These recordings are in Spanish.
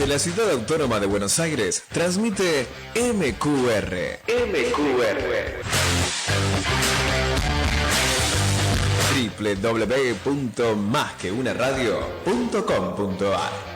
Desde la ciudad autónoma de Buenos Aires, transmite MQR. www.masqueunaradio.com.ar.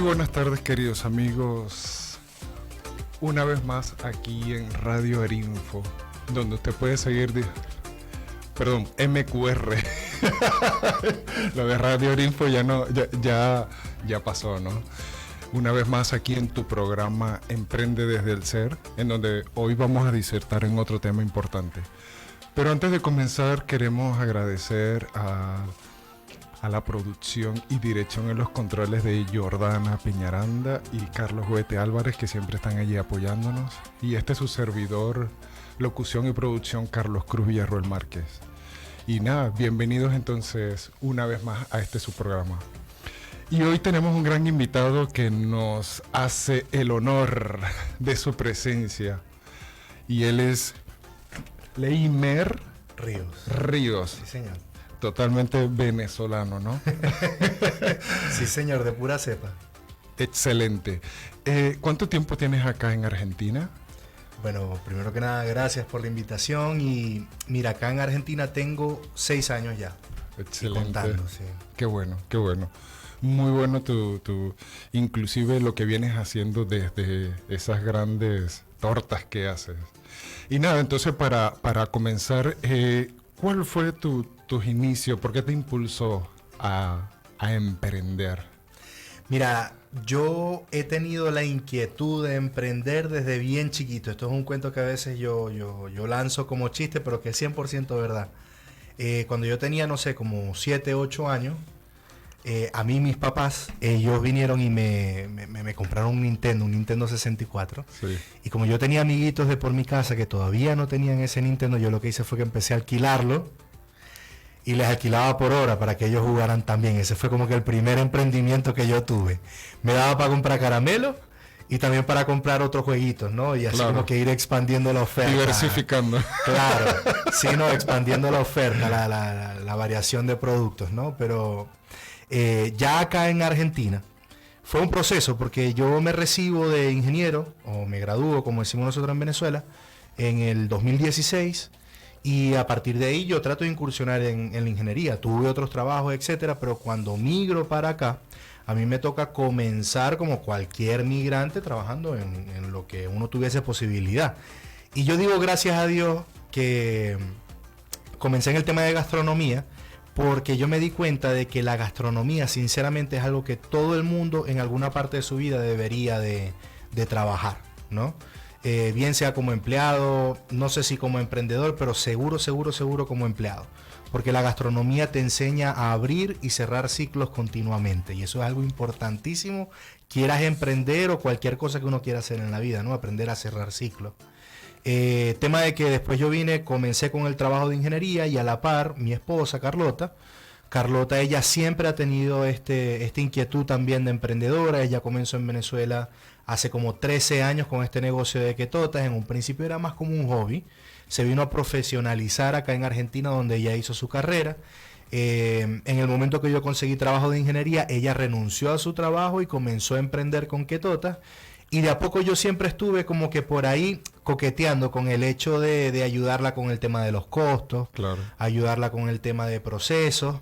Buenas tardes, queridos amigos, una vez más aquí en Radio Arinfo, donde usted puede seguir, MQR. Lo de Radio Arinfo ya pasó, ¿no? Una vez más aquí en tu programa Emprende desde el Ser, en donde hoy vamos a disertar en otro tema importante. Pero antes de comenzar queremos agradecer a la producción y dirección en los controles de Jordana Peñaranda y Carlos Goete Álvarez, que siempre están allí apoyándonos, y este es su servidor, locución y producción, Carlos Cruz Villarroel Márquez. Y nada, bienvenidos entonces una vez más a este su programa. Y hoy tenemos un gran invitado que nos hace el honor de su presencia, y él es Leimer Ríos. Sí, señor. Totalmente venezolano, ¿no? Sí, señor, de pura cepa. Excelente. ¿Cuánto tiempo tienes acá en Argentina? Bueno, primero que nada, gracias por la invitación. Y mira, acá en Argentina tengo 6 años ya. Excelente. Contando, sí. Qué bueno, qué bueno. Muy bueno inclusive lo que vienes haciendo desde esas grandes tortas que haces. Y nada, entonces para comenzar, ¿cuál fue tus inicios? ¿Por qué te impulsó a emprender? Mira, yo he tenido la inquietud de emprender desde bien chiquito. Esto es un cuento que a veces yo lanzo como chiste, pero que es 100% verdad. Cuando yo tenía, no sé, como 7, 8 años, a mí mis papás, ellos vinieron y me compraron un Nintendo 64. Sí. Y como yo tenía amiguitos de por mi casa que todavía no tenían ese Nintendo, yo lo que hice fue que empecé a alquilarlo. Y les alquilaba por hora para que ellos jugaran también. Ese fue como que el primer emprendimiento que yo tuve. Me daba para comprar caramelos y también para comprar otros jueguitos, ¿no? Y así claro, como que ir expandiendo la oferta. Diversificando. Claro, sí, no, expandiendo la oferta, la variación de productos, ¿no? Pero ya acá en Argentina fue un proceso, porque yo me recibo de ingeniero, o me gradúo, como decimos nosotros en Venezuela, en el 2016. Y a partir de ahí yo trato de incursionar en la ingeniería. Tuve otros trabajos, etcétera, pero cuando migro para acá, a mí me toca comenzar como cualquier migrante trabajando en lo que uno tuviese posibilidad. Y yo digo gracias a Dios que comencé en el tema de gastronomía, porque yo me di cuenta de que la gastronomía sinceramente es algo que todo el mundo en alguna parte de su vida debería de trabajar, ¿no? Bien sea como empleado, no sé si como emprendedor, pero seguro como empleado, porque la gastronomía te enseña a abrir y cerrar ciclos continuamente, y eso es algo importantísimo, quieras emprender o cualquier cosa que uno quiera hacer en la vida, ¿no? Aprender a cerrar ciclos. Tema de que después yo comencé con el trabajo de ingeniería, y a la par mi esposa Carlota, ella siempre ha tenido esta inquietud también de emprendedora. Ella comenzó en Venezuela hace como 13 años con este negocio de quetotas. En un principio era más como un hobby. Se vino a profesionalizar acá en Argentina, donde ella hizo su carrera. En el momento que yo conseguí trabajo de ingeniería, ella renunció a su trabajo y comenzó a emprender con quetotas. Y de a poco yo siempre estuve como que por ahí coqueteando con el hecho de ayudarla con el tema de los costos, claro, ayudarla con el tema de procesos.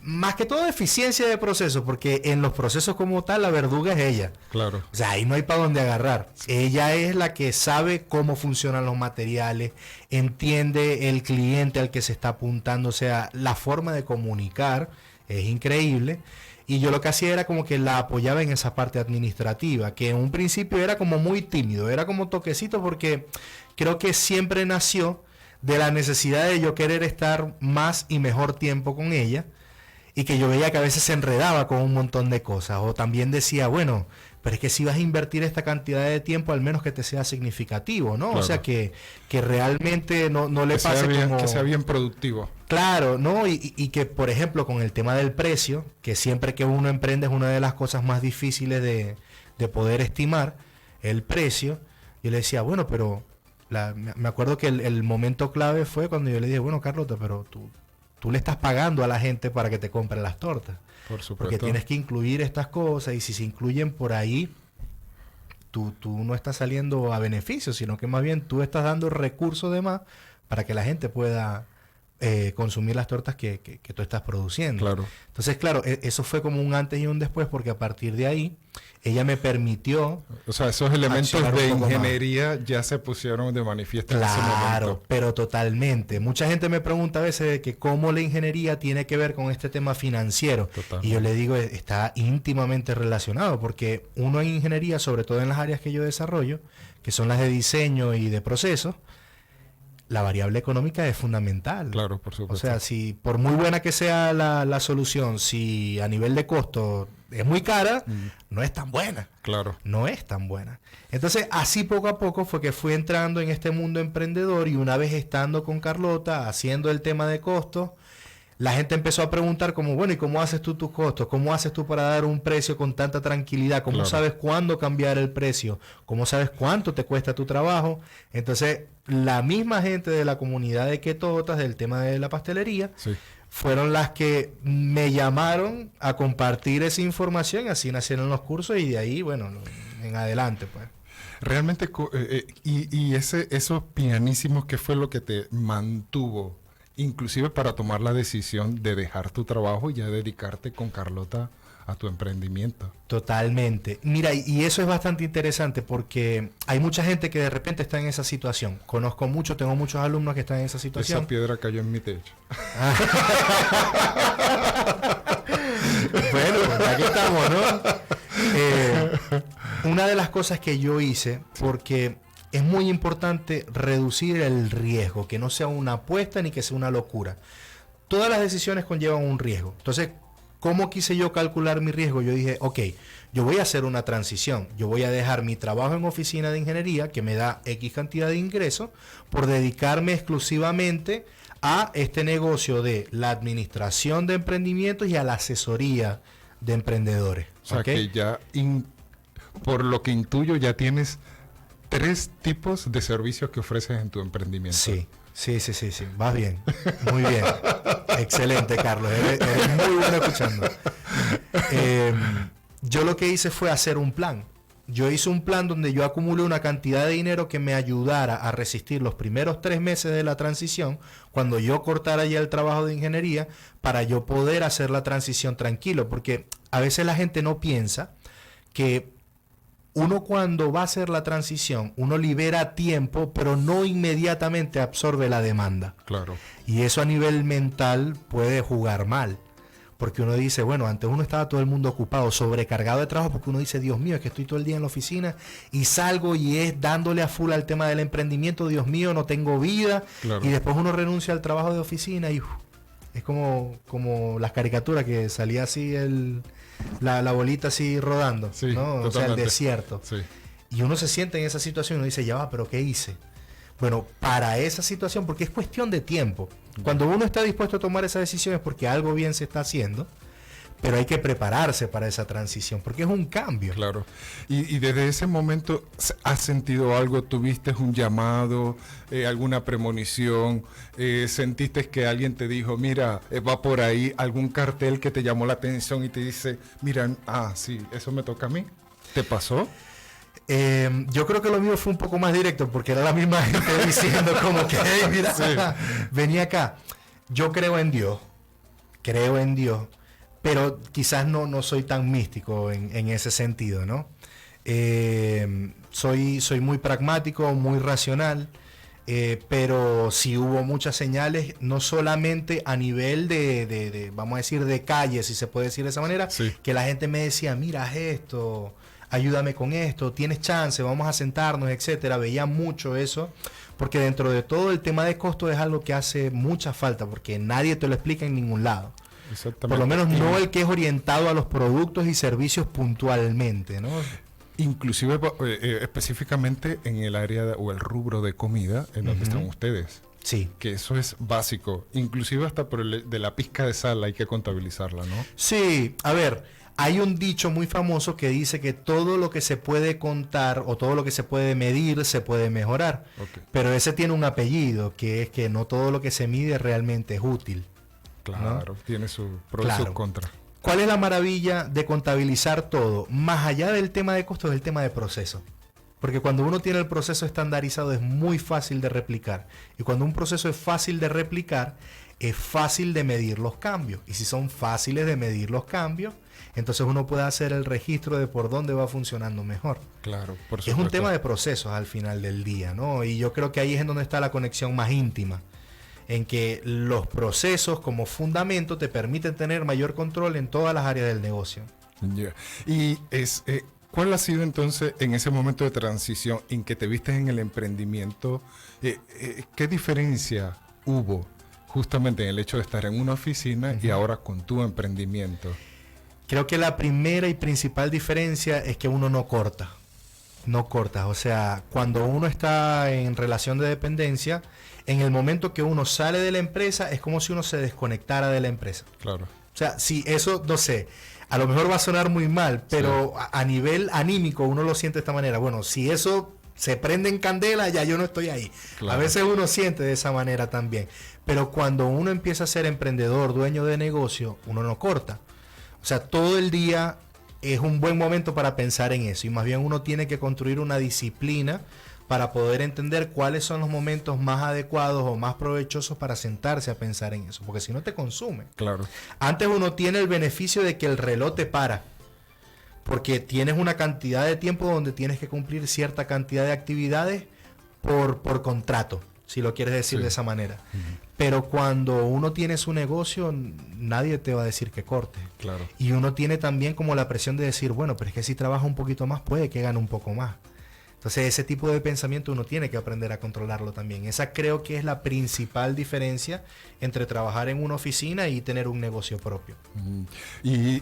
Más que todo eficiencia de procesos, porque en los procesos como tal la verduga es ella. Claro. O sea, ahí no hay para dónde agarrar. Ella es la que sabe cómo funcionan los materiales, entiende el cliente al que se está apuntando, o sea, la forma de comunicar es increíble. Y yo lo que hacía era como que la apoyaba en esa parte administrativa, que en un principio era como muy tímido, era como toquecito, porque creo que siempre nació de la necesidad de yo querer estar más y mejor tiempo con ella, y que yo veía que a veces se enredaba con un montón de cosas, o también decía, bueno, pero es que si vas a invertir esta cantidad de tiempo, al menos que te sea significativo, ¿no? Claro. O sea, que realmente no le que sea pase bien, como... que sea bien productivo. Claro, ¿no? Y que, por ejemplo, con el tema del precio, que siempre que uno emprende es una de las cosas más difíciles de poder estimar, el precio, yo le decía, bueno, pero me acuerdo que el momento clave fue cuando yo le dije, bueno, Carlota, pero tú le estás pagando a la gente para que te compren las tortas. Por supuesto. Porque tienes que incluir estas cosas, y si se incluyen por ahí, tú no estás saliendo a beneficio, sino que más bien tú estás dando recursos de más para que la gente pueda consumir las tortas que tú estás produciendo. Claro. Entonces, claro, eso fue como un antes y un después, porque a partir de ahí ella me permitió... O sea, esos elementos accionar de un poco ingeniería ya se pusieron de manifiesto en ese Claro, momento. pero totalmente. Mucha gente me pregunta a veces de que cómo la ingeniería tiene que ver con este tema financiero. Totalmente. Y yo le digo, está íntimamente relacionado, porque uno en ingeniería, sobre todo en las áreas que yo desarrollo, que son las de diseño y de procesos, la variable económica es fundamental. Claro, por O supuesto. sea, si por muy buena que sea la solución, si a nivel de costo es muy cara, no es tan buena. Claro. No es tan buena. Entonces, así poco a poco fue que fui entrando en este mundo emprendedor, y una vez estando con Carlota, haciendo el tema de costos, la gente empezó a preguntar como, bueno, ¿y cómo haces tú tus costos? ¿Cómo haces tú para dar un precio con tanta tranquilidad? ¿Cómo Claro. sabes cuándo cambiar el precio? ¿Cómo sabes cuánto te cuesta tu trabajo? Entonces, la misma gente de la comunidad de Ketotas, del tema de la pastelería, Sí. fueron las que me llamaron a compartir esa información, así nacieron los cursos, y de ahí, bueno, en adelante, pues. Realmente, esos pianísimos, ¿qué fue lo que te mantuvo, inclusive para tomar la decisión de dejar tu trabajo y ya dedicarte con Carlota a tu emprendimiento? Totalmente. Mira, y eso es bastante interesante, porque hay mucha gente que de repente está en esa situación. Conozco mucho, tengo muchos alumnos que están en esa situación. Esa piedra cayó en mi techo. Bueno, pues aquí estamos, ¿no? Una de las cosas que yo hice, porque es muy importante reducir el riesgo, que no sea una apuesta ni que sea una locura. Todas las decisiones conllevan un riesgo. Entonces, ¿cómo quise yo calcular mi riesgo? Yo dije, ok, yo voy a hacer una transición. Yo voy a dejar mi trabajo en oficina de ingeniería, que me da X cantidad de ingresos, por dedicarme exclusivamente a este negocio de la administración de emprendimientos y a la asesoría de emprendedores. O sea, ¿ok? que ya, por lo que intuyo, ya tienes 3 tipos de servicios que ofreces en tu emprendimiento. Sí. Vas bien. Muy bien. Excelente, Carlos. Eres muy bueno escuchando. Yo lo que hice fue hacer un plan. Yo hice un plan donde yo acumulé una cantidad de dinero que me ayudara a resistir los primeros 3 meses de la transición, cuando yo cortara ya el trabajo de ingeniería, para yo poder hacer la transición tranquilo. Porque a veces la gente no piensa que uno, cuando va a hacer la transición, uno libera tiempo, pero no inmediatamente absorbe la demanda. Claro. Y eso a nivel mental puede jugar mal. Porque uno dice, bueno, antes uno estaba todo el mundo ocupado, sobrecargado de trabajo, porque uno dice, Dios mío, es que estoy todo el día en la oficina y salgo y es dándole a full al tema del emprendimiento, Dios mío, no tengo vida. Claro. Y después uno renuncia al trabajo de oficina y es como las caricaturas que salía así la bolita así rodando, Sí, ¿no? O sea, el totalmente. desierto. Sí. Y uno se siente en esa situación y uno dice, ya va, pero ¿qué hice? Bueno, para esa situación, porque es cuestión de tiempo. Cuando uno está dispuesto a tomar esa decisión es porque algo bien se está haciendo, pero hay que prepararse para esa transición, porque es un cambio. Claro. Y desde ese momento, ¿has sentido algo? ¿Tuviste un llamado, alguna premonición? ¿Sentiste que alguien te dijo, mira, va por ahí algún cartel que te llamó la atención y te dice, mira, sí, eso me toca a mí? ¿Te pasó? Yo creo que lo mío fue un poco más directo, porque era la misma gente diciendo como que, hey, mira, Sí. vení acá. Yo creo en Dios, pero quizás no soy tan místico en ese sentido, ¿no? Soy muy pragmático, muy racional, pero sí hubo muchas señales, no solamente a nivel de, vamos a decir, de calle, si se puede decir de esa manera, Sí. que la gente me decía, mira, haz esto, ayúdame con esto, tienes chance, vamos a sentarnos, etcétera. Veía mucho eso, porque dentro de todo el tema de costos es algo que hace mucha falta, porque nadie te lo explica en ningún lado. Exactamente. Por lo menos no el que es orientado a los productos y servicios puntualmente, ¿no? Inclusive específicamente en el área o el rubro de comida en donde están ustedes. Sí. Que eso es básico. Inclusive hasta por de la pizca de sal hay que contabilizarla, ¿no? Sí, a ver, hay un dicho muy famoso que dice que todo lo que se puede contar o todo lo que se puede medir se puede mejorar. Okay. Pero ese tiene un apellido, que es que no todo lo que se mide realmente es útil. Claro, ¿no? Tiene sus pros y sus contras. ¿Cuál es la maravilla de contabilizar todo? Más allá del tema de costos, es el tema de proceso. Porque cuando uno tiene el proceso estandarizado es muy fácil de replicar. Y cuando un proceso es fácil de replicar, es fácil de medir los cambios. Y si son fáciles de medir los cambios, entonces uno puede hacer el registro de por dónde va funcionando mejor. Claro, por supuesto. Es un tema de procesos al final del día, ¿no? Y yo creo que ahí es en donde está la conexión más íntima. En que los procesos como fundamento te permiten tener mayor control en todas las áreas del negocio. Yeah. Y ¿cuál ha sido entonces en ese momento de transición en que te viste en el emprendimiento? ¿Qué diferencia hubo justamente en el hecho de estar en una oficina y ahora con tu emprendimiento? Creo que la primera y principal diferencia es que uno no corta. No cortas. O sea, cuando uno está en relación de dependencia, en el momento que uno sale de la empresa, es como si uno se desconectara de la empresa. Claro. O sea, si eso, no sé, a lo mejor va a sonar muy mal, pero sí, a nivel anímico uno lo siente de esta manera. Bueno, si eso se prende en candela, ya yo no estoy ahí. Claro. A veces uno siente de esa manera también. Pero cuando uno empieza a ser emprendedor, dueño de negocio, uno no corta. O sea, todo el día es un buen momento para pensar en eso. Y más bien uno tiene que construir una disciplina para poder entender cuáles son los momentos más adecuados o más provechosos para sentarse a pensar en eso, porque si no te consume. Claro. Antes uno tiene el beneficio de que el reloj te para, porque tienes una cantidad de tiempo donde tienes que cumplir cierta cantidad de actividades por contrato, si lo quieres decir de esa manera. Pero cuando uno tiene su negocio, nadie te va a decir que corte. Claro. Y uno tiene también como la presión de decir, bueno, pero es que si trabaja un poquito más, puede que gane un poco más. Entonces ese tipo de pensamiento uno tiene que aprender a controlarlo también. Esa creo que es la principal diferencia entre trabajar en una oficina y tener un negocio propio. Y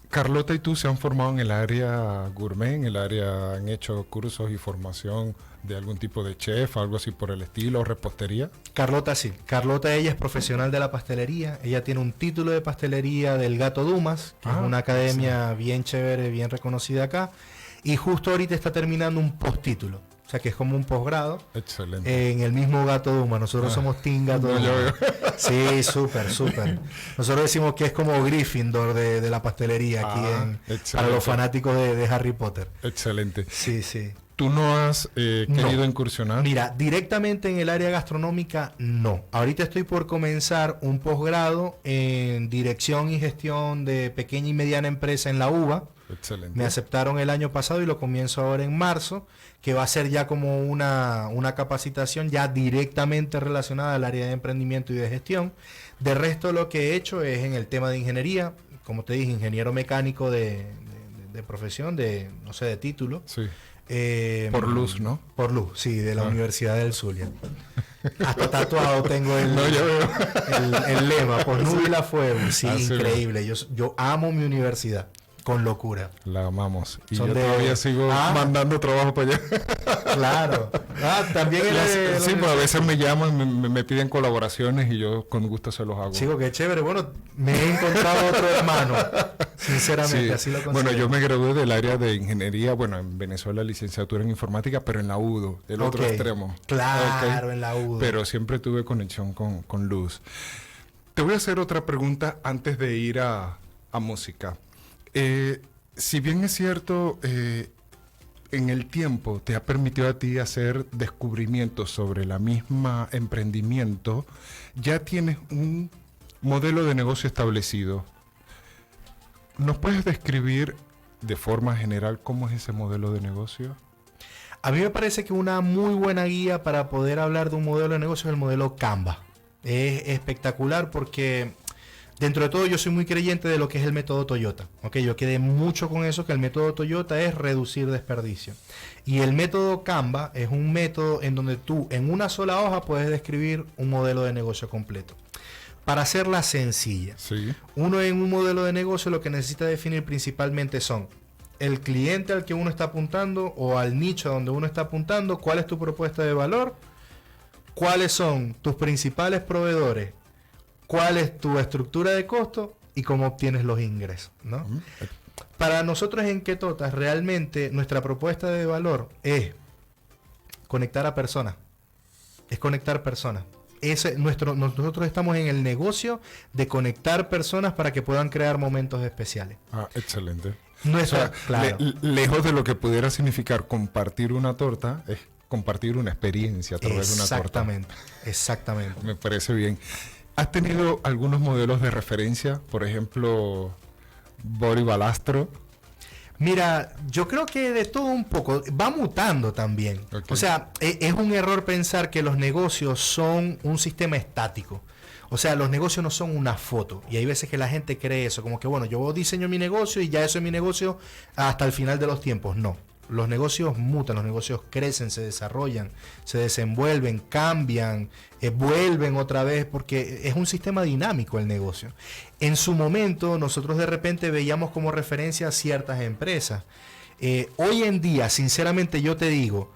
Carlota y tú se han formado en el área gourmet, en el área, han hecho cursos y formación de algún tipo de chef, algo así por el estilo, repostería. Carlota sí. Carlota, ella es profesional de la pastelería. Ella tiene un título de pastelería del Gato Dumas, que es una academia bien chévere, bien reconocida acá. Y justo ahorita está terminando un postítulo. O sea que es como un posgrado. Excelente. En el mismo Gato Dumas. Nosotros somos Team Gato Dumas. Sí, súper. Nosotros decimos que es como Gryffindor de la pastelería aquí para los fanáticos de Harry Potter. Excelente. Sí. ¿Tú no has querido incursionar? Mira, directamente en el área gastronómica, no. Ahorita estoy por comenzar un posgrado en dirección y gestión de pequeña y mediana empresa en la UBA. Excelente. Me aceptaron el año pasado y lo comienzo ahora en marzo, que va a ser ya como una capacitación ya directamente relacionada al área de emprendimiento y de gestión. De resto, lo que he hecho es en el tema de ingeniería, como te dije, ingeniero mecánico de profesión, de título. Sí. Por luz, ¿no? Por luz, sí, de la Universidad del Zulia. Hasta tatuado tengo el lema, por nube y la fuego. Sí, increíble. Yo amo mi universidad. Con locura. La amamos. Y yo todavía sigo mandando trabajo para allá. Claro. También sí, pues a veces me llaman, me piden colaboraciones y yo con gusto se los hago. Chico, qué chévere. Bueno, me he encontrado otro hermano. Sinceramente, sí. Así lo considero. Bueno, yo me gradué del área de ingeniería, bueno, en Venezuela licenciatura en informática, pero en la UDO, el otro extremo. Claro, en la UDO. Pero siempre tuve conexión con luz. Te voy a hacer otra pregunta antes de ir a música. Si bien es cierto, en el tiempo te ha permitido a ti hacer descubrimientos sobre la misma emprendimiento, ya tienes un modelo de negocio establecido. ¿Nos puedes describir de forma general cómo es ese modelo de negocio? A mí me parece que una muy buena guía para poder hablar de un modelo de negocio es el modelo Canva. Es espectacular porque Dentro de todo, yo soy muy creyente de lo que es el método Toyota. ¿Ok? Yo quedé mucho con eso, que el método Toyota es reducir desperdicio. Y el método Canva es un método en donde tú, en una sola hoja, puedes describir un modelo de negocio completo. Para hacerla sencilla, Sí. uno en un modelo de negocio lo que necesita definir principalmente son el cliente al que uno está apuntando o al nicho a donde uno está apuntando, cuál es tu propuesta de valor, cuáles son tus principales proveedores, cuál es tu estructura de costo y cómo obtienes los ingresos, ¿no? Para nosotros en Ketotas, realmente nuestra propuesta de valor es conectar a personas. Es conectar personas. Nosotros estamos en el negocio de conectar personas para que puedan crear momentos especiales. Ah, excelente. Nuestra, O sea, claro. lejos de lo que pudiera significar compartir una torta, es compartir una experiencia a través de una torta. Exactamente, exactamente. Me parece bien. ¿Has tenido algunos modelos de referencia? Por ejemplo, Bori Balastro. Mira, yo creo que de todo un poco, va mutando también. Ok. O sea, es un error pensar que los negocios son un sistema estático. O sea, los negocios no son una foto. Y hay veces que la gente cree eso, como que bueno, yo diseño mi negocio y ya eso es mi negocio hasta el final de los tiempos. No. Los negocios mutan, los negocios crecen, se desarrollan, se desenvuelven, cambian, vuelven otra vez, porque es un sistema dinámico el negocio. En su momento, nosotros de repente veíamos como referencia a ciertas empresas. Hoy en día, sinceramente, yo te digo,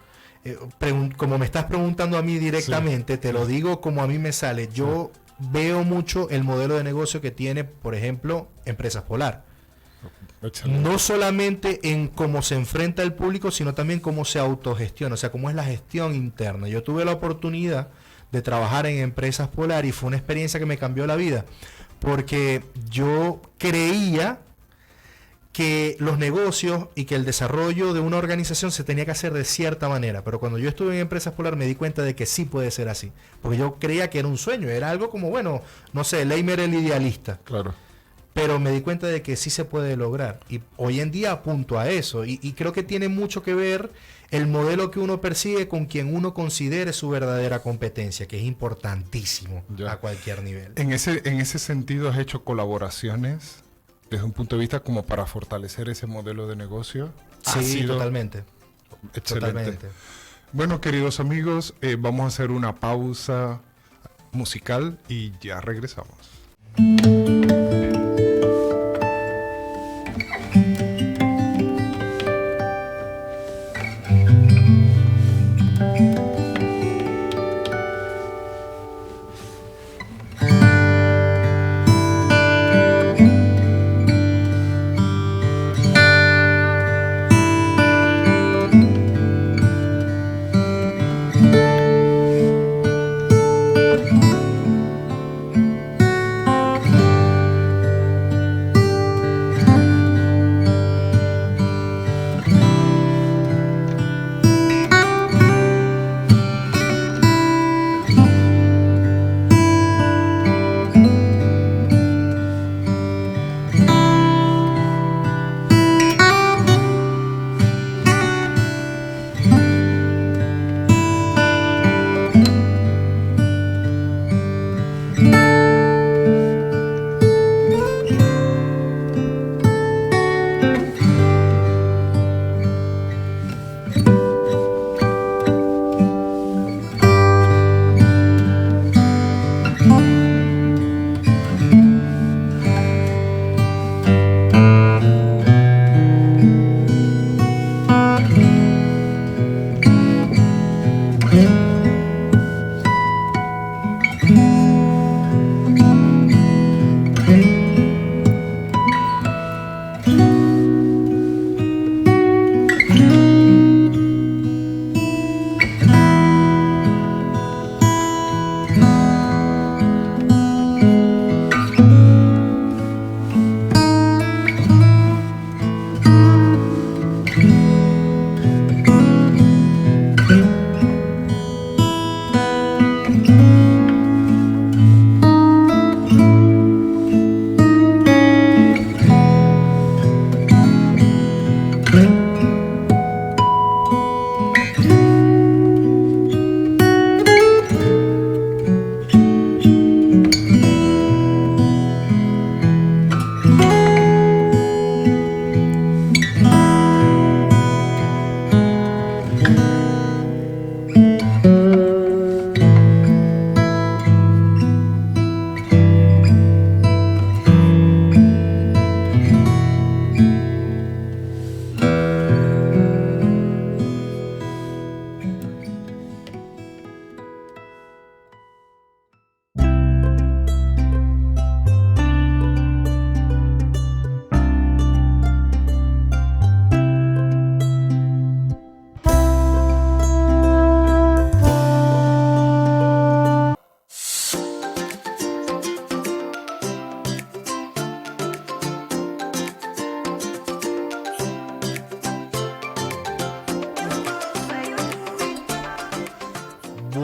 como me estás preguntando a mí directamente, Sí. te lo digo como a mí me sale. Yo veo mucho el modelo de negocio que tiene, por ejemplo, Empresas Polar. Excelente. No solamente en cómo se enfrenta el público, sino también cómo se autogestiona, o sea, cómo es la gestión interna. Yo tuve la oportunidad de trabajar en Empresas Polar y fue una experiencia que me cambió la vida, porque yo creía que los negocios y que el desarrollo de una organización se tenía que hacer de cierta manera, pero cuando yo estuve en Empresas Polar me di cuenta de que sí puede ser así, porque yo creía que era un sueño, era algo como, bueno, no sé, Leimer el idealista. Claro. Pero me di cuenta de que sí se puede lograr. Y hoy en día apunto a eso. Y creo que tiene mucho que ver el modelo que uno persigue con quien uno considere su verdadera competencia, que es importantísimo Ya. a cualquier nivel. En ese sentido, ¿has hecho colaboraciones desde un punto de vista como para fortalecer ese modelo de negocio? Ha Sí, sido totalmente. excelente. Totalmente. Bueno, queridos amigos, vamos a hacer una pausa musical y ya regresamos.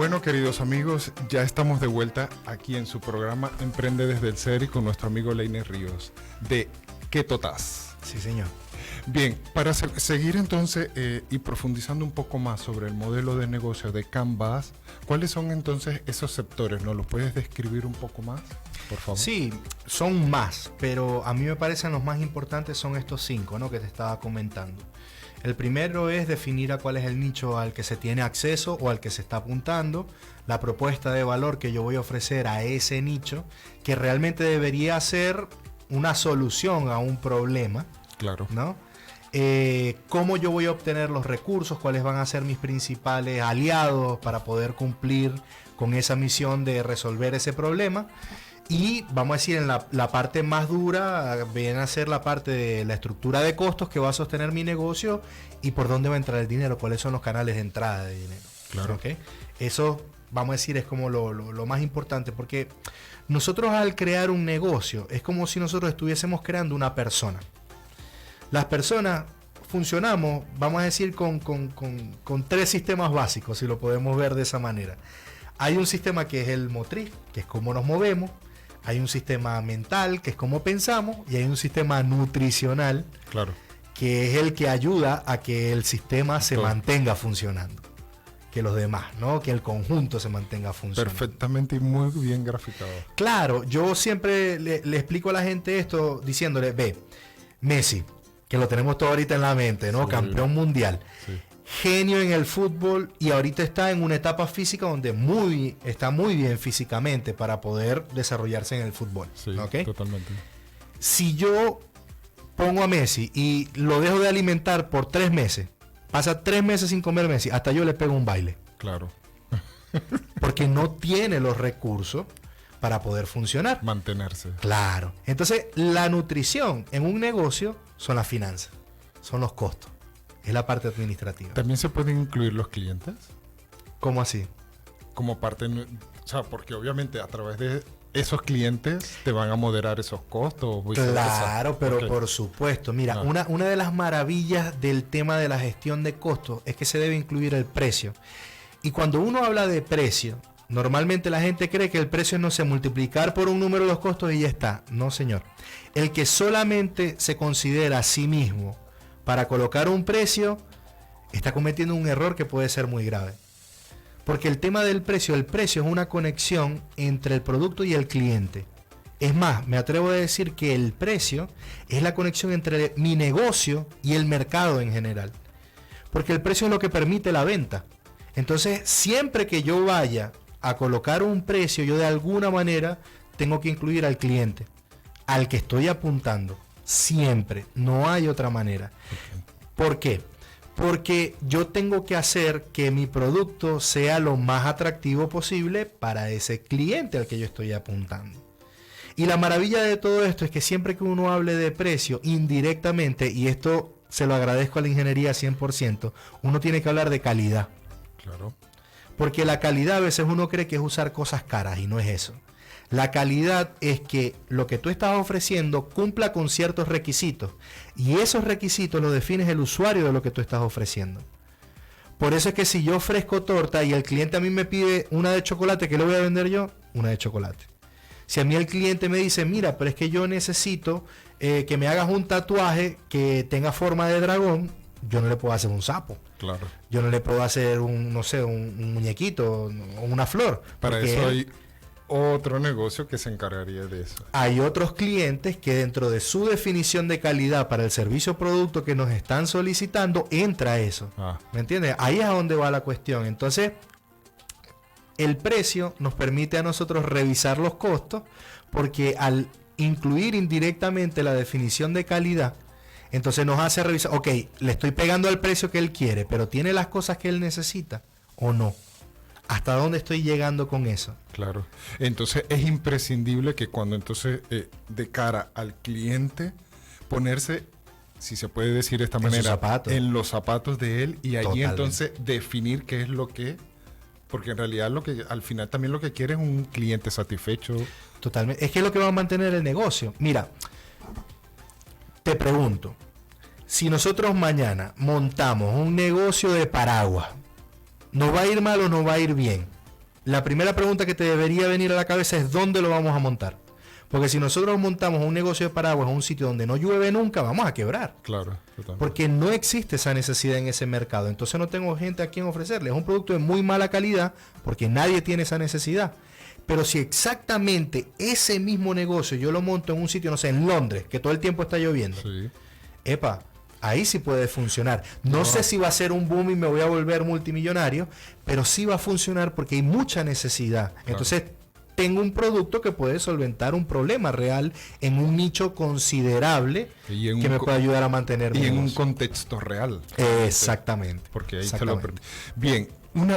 Bueno, queridos amigos, ya estamos de vuelta aquí en su programa Emprende desde el Ser y con nuestro amigo Leiner Ríos de Ketotas. Sí, señor. Bien, para seguir entonces y profundizando un poco más sobre el modelo de negocio de Canvas, ¿cuáles son entonces esos sectores? ¿Nos los puedes describir un poco más, por favor? Sí, son más, pero a mí me parecen los más importantes son estos 5, ¿no?, que te estaba comentando. El primero es definir a cuál es el nicho al que se tiene acceso o al que se está apuntando, la propuesta de valor que yo voy a ofrecer a ese nicho, que realmente debería ser una solución a un problema, Claro. ¿no? Cómo yo voy a obtener los recursos, cuáles van a ser mis principales aliados para poder cumplir con esa misión de resolver ese problema. Y vamos a decir, en la parte más dura viene a ser la parte de la estructura de costos que va a sostener mi negocio y por dónde va a entrar el dinero, cuáles son los canales de entrada de dinero. Claro. ¿Okay? Eso, vamos a decir, es como lo más importante, porque nosotros al crear un negocio es como si nosotros estuviésemos creando una persona. Las personas funcionamos, vamos a decir, con 3 sistemas básicos, si lo podemos ver de esa manera. Hay un sistema que es el motriz, que es cómo nos movemos. Hay un sistema mental, que es cómo pensamos. Y hay un sistema nutricional, Claro. que es el que ayuda a que el sistema se mantenga funcionando. Que los demás, ¿no? Que el conjunto se mantenga funcionando. Perfectamente y muy bien graficado. Claro, yo siempre le explico a la gente esto diciéndole, ve, Messi, que lo tenemos todo ahorita en la mente, ¿no? Sí. Campeón mundial. Sí. Genio en el fútbol y ahorita está en una etapa física donde está muy bien físicamente para poder desarrollarse en el fútbol. Sí, ¿Okay? totalmente. Si yo pongo a Messi y lo dejo de alimentar por 3 meses, pasa 3 meses sin comer Messi, hasta yo le pego un baile. Claro. Porque no tiene los recursos para poder funcionar. Mantenerse. Claro. Entonces, la nutrición en un negocio son las finanzas, son los costos, es la parte administrativa. ¿También se pueden incluir los clientes? ¿Cómo así? Como parte, o sea, porque obviamente a través de esos clientes te van a moderar esos costos. o viceversa. Claro, pero Ok. por supuesto. Mira, Ah. una de las maravillas del tema de la gestión de costos es que se debe incluir el precio. Y cuando uno habla de precio, normalmente la gente cree que el precio es, no sé, multiplicar por un número los costos y ya está. No, señor. El que solamente se considera a sí mismo para colocar un precio, está cometiendo un error que puede ser muy grave. Porque el tema del precio, el precio es una conexión entre el producto y el cliente. Es más, me atrevo a decir que el precio es la conexión entre mi negocio y el mercado en general. Porque el precio es lo que permite la venta. Entonces, siempre que yo vaya a colocar un precio, yo de alguna manera tengo que incluir al cliente, al que estoy apuntando. Siempre, no hay otra manera. ¿Por qué? Porque yo tengo que hacer que mi producto sea lo más atractivo posible para ese cliente al que yo estoy apuntando. Y la maravilla de todo esto es que siempre que uno hable de precio indirectamente, y esto se lo agradezco a la ingeniería 100%, uno tiene que hablar de calidad. Claro. Porque la calidad a veces uno cree que es usar cosas caras y no es eso. La calidad es que lo que tú estás ofreciendo cumpla con ciertos requisitos. Y esos requisitos los define el usuario de lo que tú estás ofreciendo. Por eso es que si yo ofrezco torta y el cliente a mí me pide una de chocolate, ¿qué le voy a vender yo? Una de chocolate. Si a mí el cliente me dice, mira, pero es que yo necesito que me hagas un tatuaje que tenga forma de dragón, yo no le puedo hacer un sapo. Claro. Yo no le puedo hacer un muñequito o una flor. Para porque eso hay otro negocio que se encargaría de eso. hay otros clientes que dentro de su definición de calidad para el servicio o producto que nos están solicitando, entra eso. Ah, ¿Me entiendes? Ahí es a donde va la cuestión. Entonces, el precio nos permite a nosotros revisar los costos, porque al incluir indirectamente la definición de calidad, entonces nos hace revisar, ok, le estoy pegando al precio que él quiere, pero ¿tiene las cosas que él necesita o no? ¿Hasta dónde estoy llegando con eso? claro. Entonces es imprescindible que cuando entonces de cara al cliente ponerse, si se puede decir de esta En sus manera, zapatos. en los zapatos de él y allí Totalmente. entonces definir qué es lo que, porque en realidad lo que al final también lo que quiere es un cliente satisfecho. Totalmente. Es que es lo que va a mantener el negocio. Mira, te pregunto, si nosotros mañana montamos un negocio de paraguas, ¿nos va a ir mal o nos va a ir bien? la primera pregunta que te debería venir a la cabeza es ¿dónde lo vamos a montar? Porque si nosotros montamos un negocio de paraguas en un sitio donde no llueve nunca, vamos a quebrar. Claro, totalmente. Porque no existe esa necesidad en ese mercado. Entonces no tengo gente a quien ofrecerle. Es un producto de muy mala calidad porque nadie tiene esa necesidad. Pero si exactamente ese mismo negocio yo lo monto en un sitio, no sé, en Londres, que todo el tiempo está lloviendo, Sí. epa, ahí sí puede funcionar. No sé si va a ser un boom y me voy a volver multimillonario, pero sí va a funcionar porque hay mucha necesidad. Entonces tengo un producto que puede solventar un problema real en un nicho considerable que me puede ayudar a mantener y en un contexto real. Exactamente. Porque ahí te lo permite. Bien,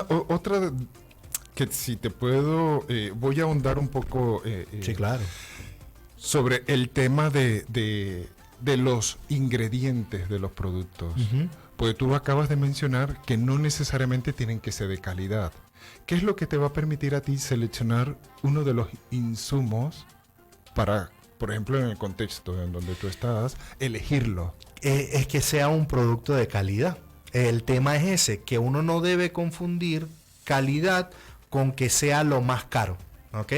otra que si te puedo, voy a ahondar un poco Sí, claro. sobre el tema de los ingredientes de los productos. Porque tú acabas de mencionar que no necesariamente tienen que ser de calidad. ¿Qué es lo que te va a permitir a ti seleccionar uno de los insumos para, por ejemplo, en el contexto en donde tú estás, elegirlo? Es que sea un producto de calidad. El tema es ese, que uno no debe confundir calidad con que sea lo más caro. ¿Ok?